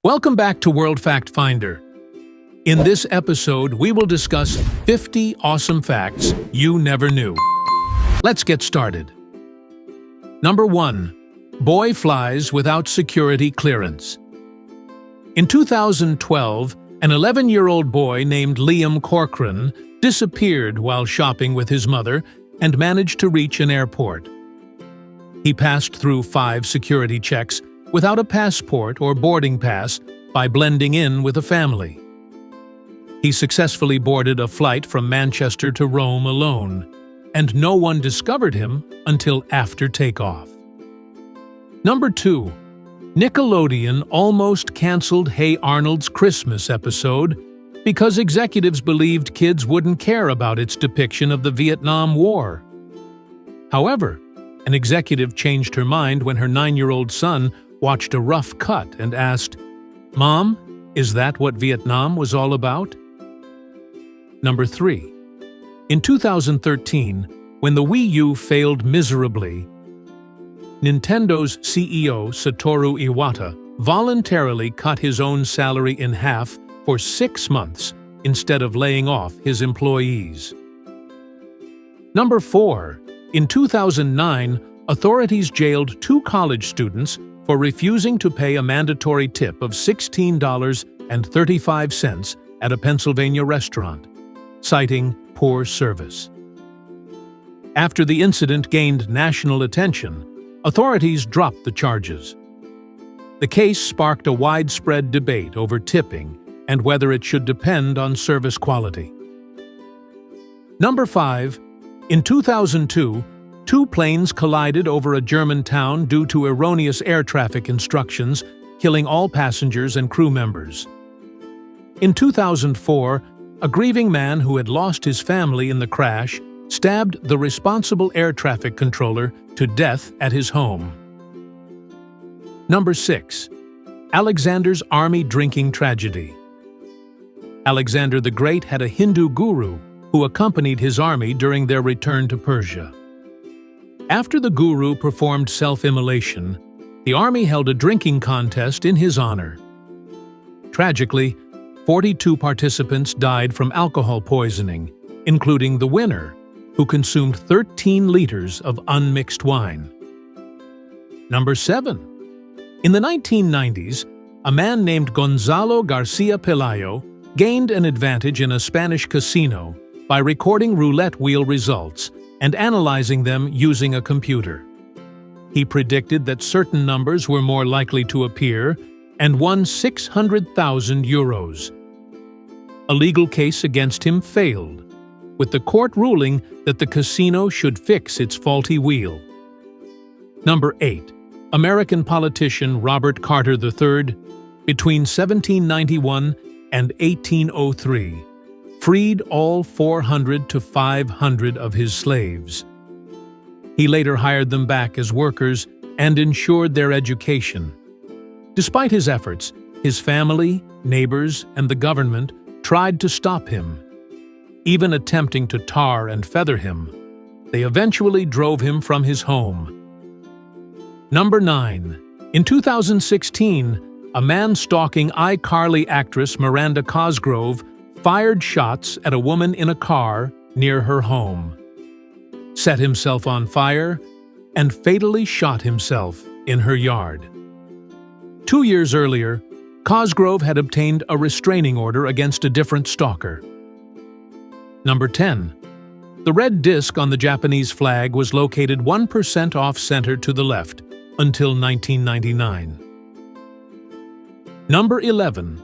Welcome back to World Fact Finder. In this episode, we will discuss 50 awesome facts you never knew. Let's get started. Number 1. Boy flies without security clearance. In 2012, an 11-year-old boy named Liam Corcoran disappeared while shopping with his mother and managed to reach an airport. He passed through 5 security checks without a passport or boarding pass by blending in with a family. He successfully boarded a flight from Manchester to Rome alone, and no one discovered him until after takeoff. Number 2. Nickelodeon almost canceled Hey Arnold's Christmas episode because executives believed kids wouldn't care about its depiction of the Vietnam War. However, an executive changed her mind when her 9-year-old son watched a rough cut and asked, "Mom, is that what Vietnam was all about?" Number 3. In 2013, when the Wii U failed miserably, Nintendo's CEO Satoru Iwata voluntarily cut his own salary in half for 6 months instead of laying off his employees. Number 4. In 2009, authorities jailed 2 college students for refusing to pay a mandatory tip of $16.35 at a Pennsylvania restaurant, citing poor service. After the incident gained national attention, authorities dropped the charges. The case sparked a widespread debate over tipping and whether it should depend on service quality. Number 5. In 2002, 2 planes collided over a German town due to erroneous air traffic instructions, killing all passengers and crew members. In 2004, a grieving man who had lost his family in the crash stabbed the responsible air traffic controller to death at his home. Number 6. Alexander's army drinking tragedy. Alexander the Great had a Hindu guru who accompanied his army during their return to Persia. After the guru performed self-immolation, the army held a drinking contest in his honor. Tragically, 42 participants died from alcohol poisoning, including the winner, who consumed 13 liters of unmixed wine. Number 7. In the 1990s, a man named Gonzalo Garcia Pelayo gained an advantage in a Spanish casino by recording roulette wheel results and analyzing them using a computer. He predicted that certain numbers were more likely to appear and won 600,000 euros. A legal case against him failed, with the court ruling that the casino should fix its faulty wheel. Number 8. American politician Robert Carter III, between 1791 and 1803, freed all 400 to 500 of his slaves. He later hired them back as workers and ensured their education. Despite his efforts, his family, neighbors, and the government tried to stop him. Even attempting to tar and feather him, they eventually drove him from his home. Number 9. In 2016, a man stalking iCarly actress Miranda Cosgrove fired shots at a woman in a car near her home, set himself on fire, and fatally shot himself in her yard. 2 years earlier, Cosgrove had obtained a restraining order against a different stalker. Number 10. The red disc on the Japanese flag was located 1% off-center to the left until 1999. Number 11.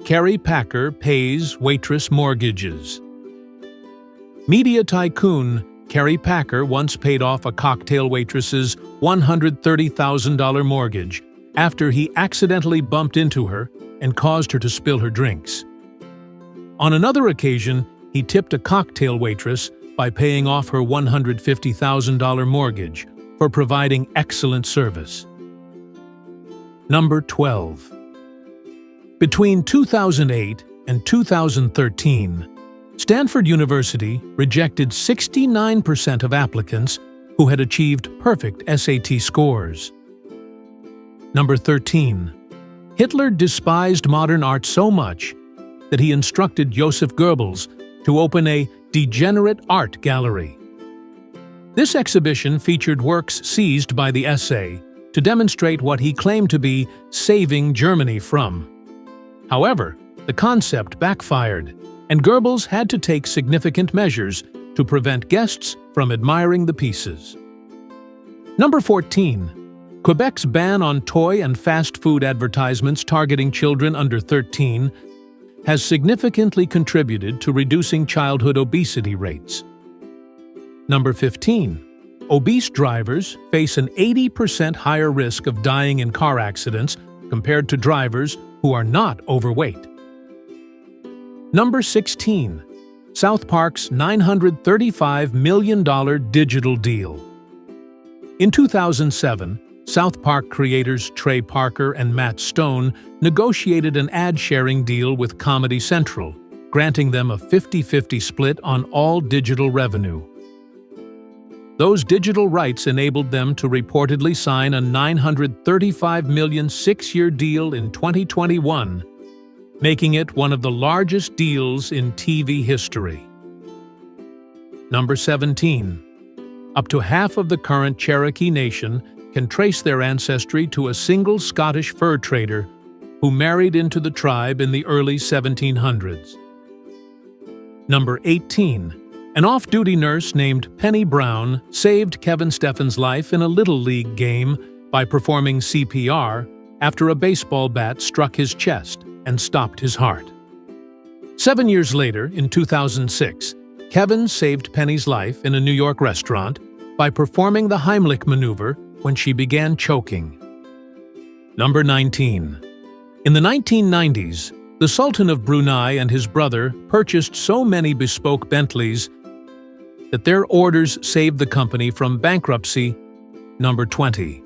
Carrie Packer pays waitress mortgages. Media tycoon Carrie Packer once paid off a cocktail waitress's $130,000 mortgage after he accidentally bumped into her and caused her to spill her drinks. On another occasion, he tipped a cocktail waitress by paying off her $150,000 mortgage for providing excellent service. Number 12. Between 2008 and 2013, Stanford University rejected 69% of applicants who had achieved perfect SAT scores. Number 13. Hitler despised modern art so much that he instructed Joseph Goebbels to open a degenerate art gallery. This exhibition featured works seized by the SA to demonstrate what he claimed to be saving Germany from. However, the concept backfired, and Goebbels had to take significant measures to prevent guests from admiring the pieces. Number 14. Quebec's ban on toy and fast food advertisements targeting children under 13 has significantly contributed to reducing childhood obesity rates. Number 15. Obese drivers face an 80% higher risk of dying in car accidents compared to drivers who are not overweight. Number 16. South Park's $935 million digital deal. In 2007, South Park creators Trey Parker and Matt Stone negotiated an ad-sharing deal with Comedy Central, granting them a 50-50 split on all digital revenue. Those digital rights enabled them to reportedly sign a $935 million six-year deal in 2021, making it one of the largest deals in TV history. Number 17. Up to half of the current Cherokee Nation can trace their ancestry to a single Scottish fur trader who married into the tribe in the early 1700s. Number 18. An off-duty nurse named Penny Brown saved Kevin Steffen's life in a Little League game by performing CPR after a baseball bat struck his chest and stopped his heart. 7 years later, in 2006, Kevin saved Penny's life in a New York restaurant by performing the Heimlich maneuver when she began choking. Number 19. In the 1990s, the Sultan of Brunei and his brother purchased so many bespoke Bentleys that their orders saved the company from bankruptcy. Number 20.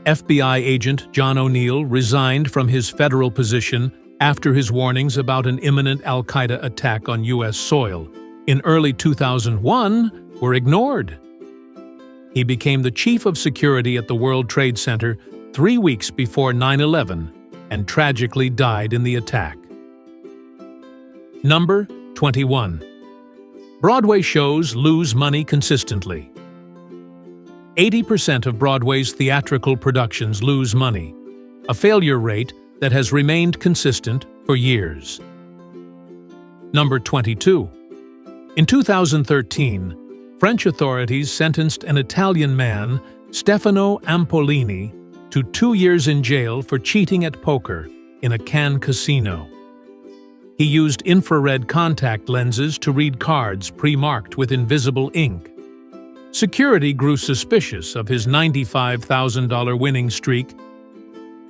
FBI agent John O'Neill resigned from his federal position after his warnings about an imminent al-Qaeda attack on U.S. soil in early 2001 were ignored. He became the chief of security at the World Trade Center 3 weeks before 9/11 and tragically died in the attack. Number 21. Broadway shows lose money consistently. 80% of Broadway's theatrical productions lose money, a failure rate that has remained consistent for years. Number 22. In 2013, French authorities sentenced an Italian man, Stefano Ampolini, to 2 years in jail for cheating at poker in a Cannes casino. He used infrared contact lenses to read cards pre-marked with invisible ink. Security grew suspicious of his $95,000 winning streak,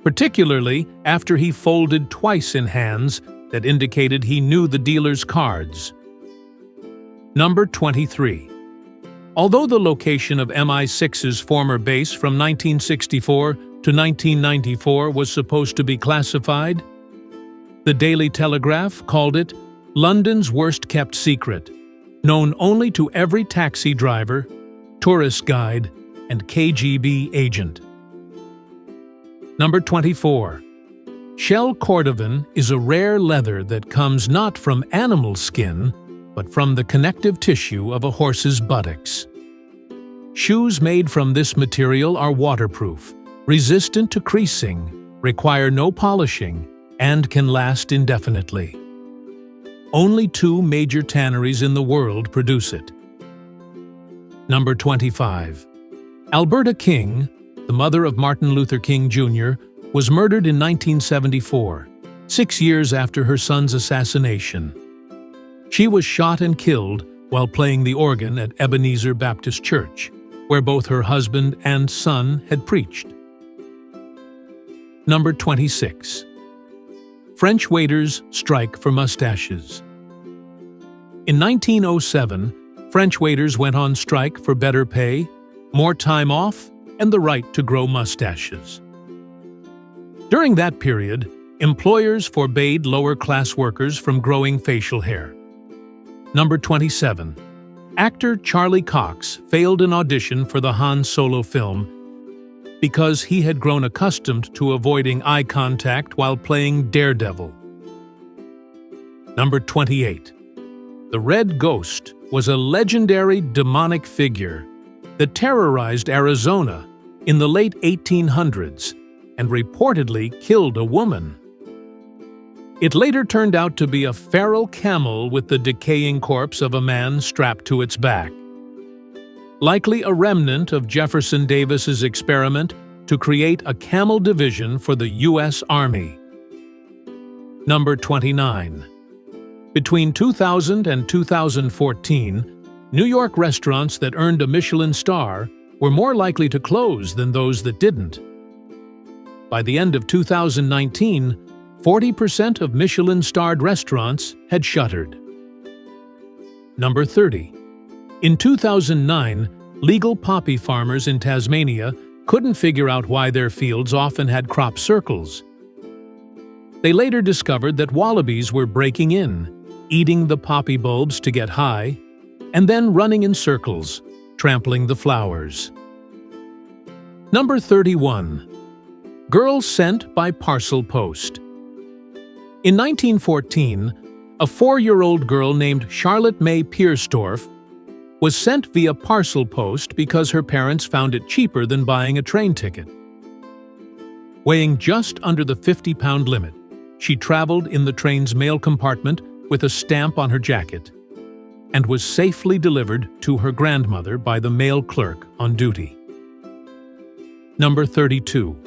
particularly after he folded twice in hands that indicated he knew the dealer's cards. Number 23. Although the location of MI6's former base from 1964 to 1994 was supposed to be classified, the Daily Telegraph called it London's worst-kept secret, known only to every taxi driver, tourist guide, and KGB agent. Number 24. Shell cordovan is a rare leather that comes not from animal skin, but from the connective tissue of a horse's buttocks. Shoes made from this material are waterproof, resistant to creasing, require no polishing, and can last indefinitely. Only 2 major tanneries in the world produce it. Number 25. Alberta King, the mother of Martin Luther King Jr., was murdered in 1974, 6 years after her son's assassination. She was shot and killed while playing the organ at Ebenezer Baptist Church, where both her husband and son had preached. Number 26. French waiters strike for mustaches. In 1907, French waiters went on strike for better pay, more time off, and the right to grow mustaches. During that period, employers forbade lower-class workers from growing facial hair. Number 27. Actor Charlie Cox failed an audition for the Han Solo film because he had grown accustomed to avoiding eye contact while playing Daredevil. Number 28. The Red Ghost was a legendary demonic figure that terrorized Arizona in the late 1800s and reportedly killed a woman. It later turned out to be a feral camel with the decaying corpse of a man strapped to its back. Likely a remnant of Jefferson Davis's experiment to create a camel division for the U.S. Army. Number 29. Between 2000 and 2014, New York restaurants that earned a Michelin star were more likely to close than those that didn't. By the end of 2019, 40% of Michelin-starred restaurants had shuttered. Number 30. In 2009, legal poppy farmers in Tasmania couldn't figure out why their fields often had crop circles. They later discovered that wallabies were breaking in, eating the poppy bulbs to get high, and then running in circles, trampling the flowers. Number 31. Girl sent by parcel post. In 1914, a 4-year-old girl named Charlotte May Pierstorff was sent via parcel post because her parents found it cheaper than buying a train ticket. Weighing just under the 50-pound limit, she traveled in the train's mail compartment with a stamp on her jacket and was safely delivered to her grandmother by the mail clerk on duty. Number 32.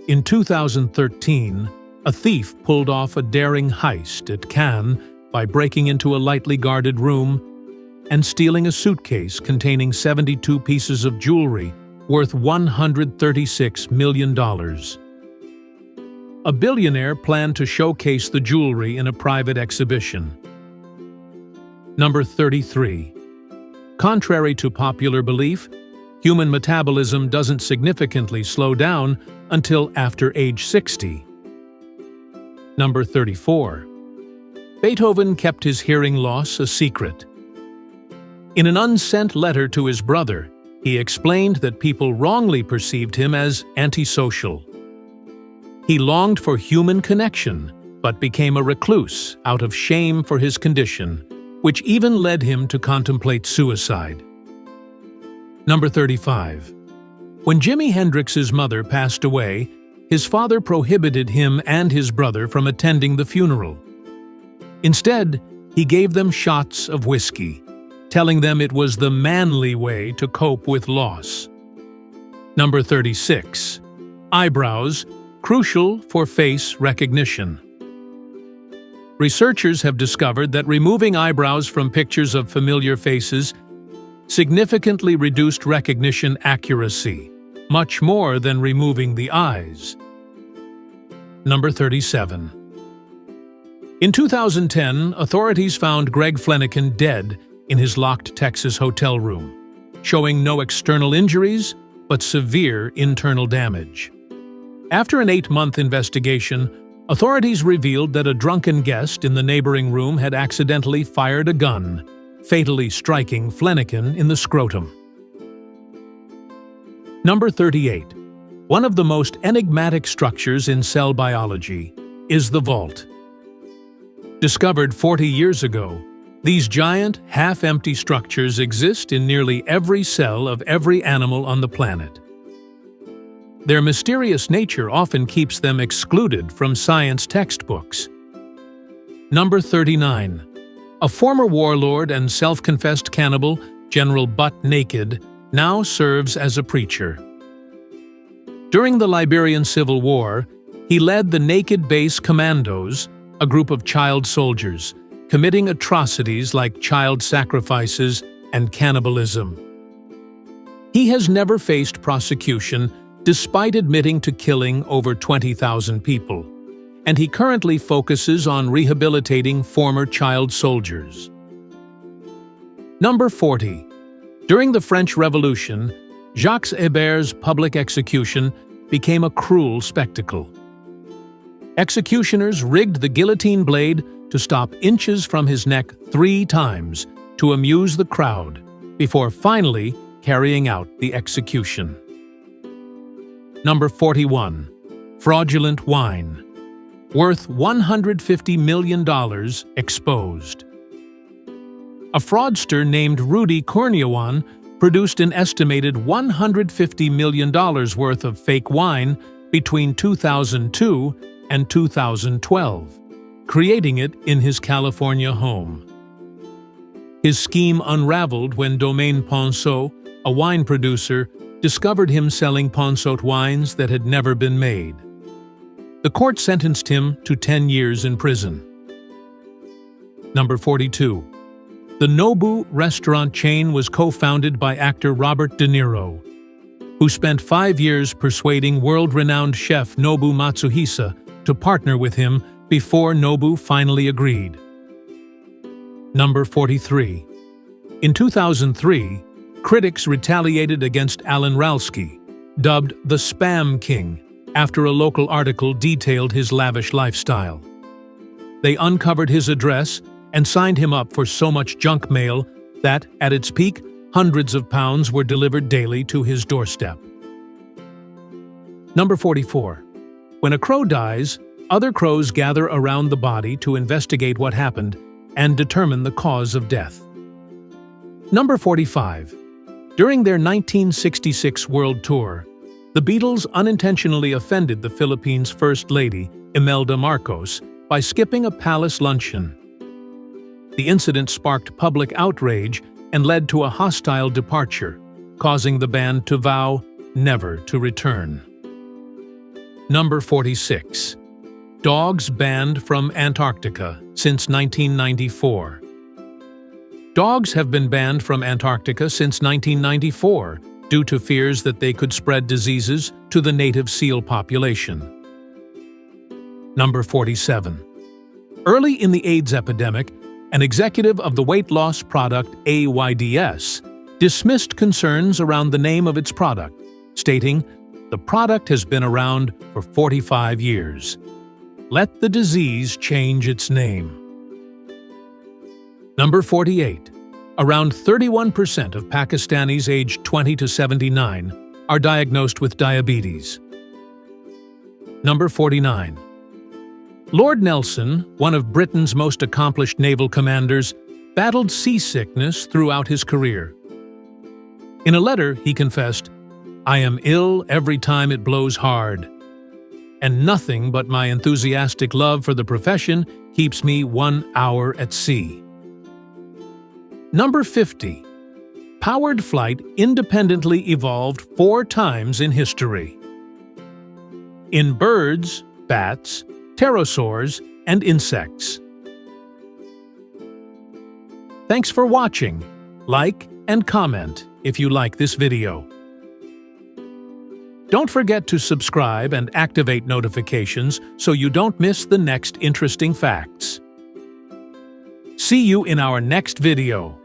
In 2013, a thief pulled off a daring heist at Cannes by breaking into a lightly guarded room and stealing a suitcase containing 72 pieces of jewelry worth $136 million. A billionaire planned to showcase the jewelry in a private exhibition. Number 33. Contrary to popular belief, human metabolism doesn't significantly slow down until after age 60. Number 34. Beethoven kept his hearing loss a secret. In an unsent letter to his brother, he explained that people wrongly perceived him as antisocial. He longed for human connection, but became a recluse out of shame for his condition, which even led him to contemplate suicide. Number 35. When Jimi Hendrix's mother passed away, his father prohibited him and his brother from attending the funeral. Instead, he gave them shots of whiskey, telling them it was the manly way to cope with loss. Number 36. Eyebrows, crucial for face recognition. Researchers have discovered that removing eyebrows from pictures of familiar faces significantly reduced recognition accuracy, much more than removing the eyes. Number 37. In 2010, authorities found Greg Flanagan dead in his locked Texas hotel room, showing no external injuries but severe internal damage. After an 8-month investigation, authorities revealed that a drunken guest in the neighboring room had accidentally fired a gun, fatally striking Flanagan in the scrotum. Number 38. One of the most enigmatic structures in cell biology is the vault. Discovered 40 years ago, these giant, half-empty structures exist in nearly every cell of every animal on the planet. Their mysterious nature often keeps them excluded from science textbooks. Number 39. A former warlord and self-confessed cannibal, General Butt Naked, now serves as a preacher. During the Liberian Civil War, he led the Naked Base Commandos, a group of child soldiers, committing atrocities like child sacrifices and cannibalism. He has never faced prosecution despite admitting to killing over 20,000 people, and he currently focuses on rehabilitating former child soldiers. Number 40. During the French Revolution, Jacques Hébert's public execution became a cruel spectacle. Executioners rigged the guillotine blade to stop inches from his neck 3 times to amuse the crowd, before finally carrying out the execution. Number 41. Fraudulent wine. Worth $150 million exposed. A fraudster named Rudy Kurniawan produced an estimated $150 million worth of fake wine between 2002 and 2012, creating it in his California home. His scheme unraveled when Domaine Ponceau, a wine producer, discovered him selling Ponceau wines that had never been made. The court sentenced him to 10 years in prison. Number 42. The Nobu restaurant chain was co-founded by actor Robert De Niro, who spent 5 years persuading world-renowned chef Nobu Matsuhisa to partner with him before Nobu finally agreed. Number 43. In 2003, critics retaliated against Alan Ralsky, dubbed the Spam King, after a local article detailed his lavish lifestyle. They uncovered his address and signed him up for so much junk mail that, at its peak, hundreds of pounds were delivered daily to his doorstep. Number 44. When a crow dies, other crows gather around the body to investigate what happened and determine the cause of death. Number 45. During their 1966 world tour, the Beatles unintentionally offended the Philippines' First Lady, Imelda Marcos, by skipping a palace luncheon. The incident sparked public outrage and led to a hostile departure, causing the band to vow never to return. Number 46. Dogs banned from Antarctica since 1994. Dogs have been banned from Antarctica since 1994 due to fears that they could spread diseases to the native seal population. Number 47. Early in the AIDS epidemic, an executive of the weight loss product AYDS dismissed concerns around the name of its product, stating, "The product has been around for 45 years. Let the disease change its name." Number 48. Around 31% of Pakistanis aged 20 to 79 are diagnosed with diabetes. Number 49. Lord Nelson, one of Britain's most accomplished naval commanders, battled seasickness throughout his career. In a letter, he confessed, "I am ill every time it blows hard, and nothing but my enthusiastic love for the profession keeps me 1 hour at sea." Number 50. Powered flight independently evolved 4 times in history. In birds, bats, pterosaurs, and insects. Thanks for watching. Like and comment if you like this video. Don't forget to subscribe and activate notifications so you don't miss the next interesting facts. See you in our next video.